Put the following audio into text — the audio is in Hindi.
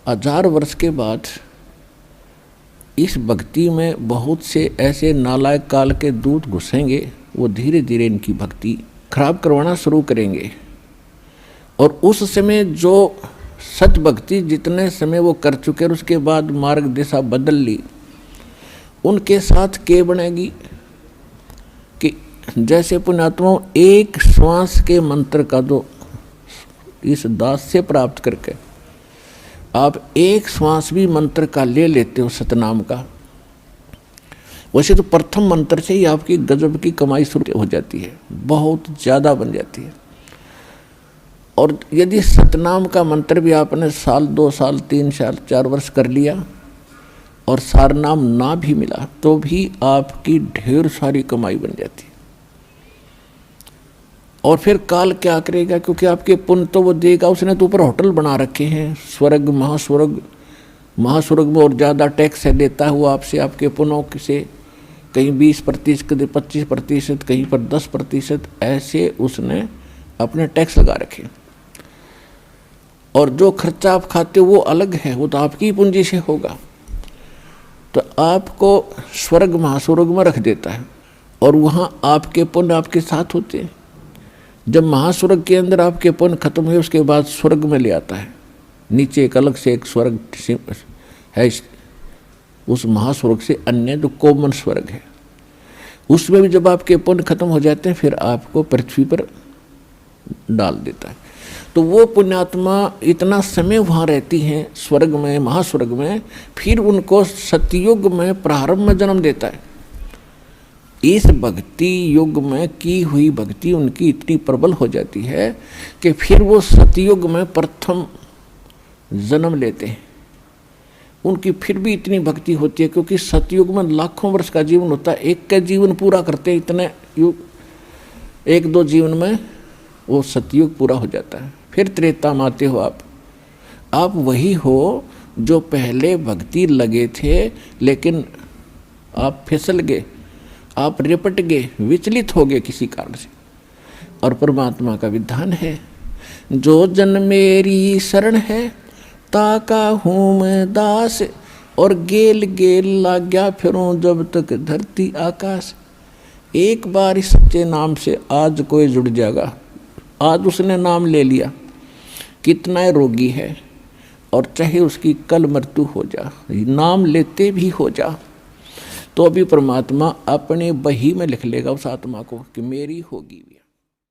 1000 वर्ष के बाद इस भक्ति में बहुत से ऐसे नालायक काल के दूत घुसेंगे, वो धीरे धीरे इनकी भक्ति खराब करवाना शुरू करेंगे। और उस समय जो सत भक्ति जितने समय वो कर चुके और उसके बाद मार्ग दिशा बदल ली, उनके साथ क्या बनेगी कि जैसे पुण्यात्माओं एक श्वास के मंत्र का जो इस दास से प्राप्त करके आप एक श्वास भी मंत्र का ले लेते हो सतनाम का, वैसे तो प्रथम मंत्र से ही आपकी गजब की कमाई शुरू हो जाती है, बहुत ज़्यादा बन जाती है। और यदि सतनाम का मंत्र भी आपने साल 2 साल 3 साल 4 वर्ष कर लिया और सारनाम ना भी मिला तो भी आपकी ढेर सारी कमाई बन जाती है। और फिर काल क्या करेगा, क्योंकि आपके पुण्य तो वो देगा, उसने तो ऊपर होटल बना रखे हैं, स्वर्ग महास्वर्ग, महास्वर्ग में और ज़्यादा टैक्स है देता हुआ आपसे, आपके पुण्यों से कहीं 20%, कहीं 25%, कहीं पर 10%, ऐसे उसने अपने टैक्स लगा रखे। और जो खर्चा आप खाते हो वो अलग है, वो तो आपकी पूंजी से होगा। तो आपको स्वर्ग महास्वर्ग में रख देता है और वहाँ आपके पुण्य आपके साथ होते हैं। जब महास्वर्ग के अंदर आपके पुण्य खत्म हुए उसके बाद स्वर्ग में ले आता है, नीचे एक अलग से एक स्वर्ग है, उस महास्वर्ग से अन्य जो कॉमन स्वर्ग है, उसमें भी जब आपके पुण्य खत्म हो जाते हैं फिर आपको पृथ्वी पर डाल देता है। तो वो पुण्यात्मा इतना समय वहाँ रहती हैं स्वर्ग में, महास्वर्ग में, फिर उनको सतयुग में प्रारंभ में जन्म देता है। इस भक्ति युग में की हुई भक्ति उनकी इतनी प्रबल हो जाती है कि फिर वो सतयुग में प्रथम जन्म लेते हैं। उनकी फिर भी इतनी भक्ति होती है क्योंकि सतयुग में लाखों वर्ष का जीवन होता है, एक का जीवन पूरा करते हैं, इतने युग 1-2 जीवन में वो सतयुग पूरा हो जाता है। फिर त्रेता में आते हो आप वही हो जो पहले भक्ति लगे थे, लेकिन आप फिसल गए, आप रिपट गए, विचलित हो गए किसी कारण से। और परमात्मा का विधान है, जो जन मेरी शरण है ताका हूँ मैं दास, और गेल गेल लाग्या फिरूं जब तक धरती आकाश। एक बार इस सच्चे नाम से आज कोई जुड़ जाएगा, आज उसने नाम ले लिया, कितना रोगी है और चाहे उसकी कल मृत्यु हो जा, नाम लेते भी हो जा, तो अभी परमात्मा अपने बही में लिख लेगा उस आत्मा को कि मेरी होगी।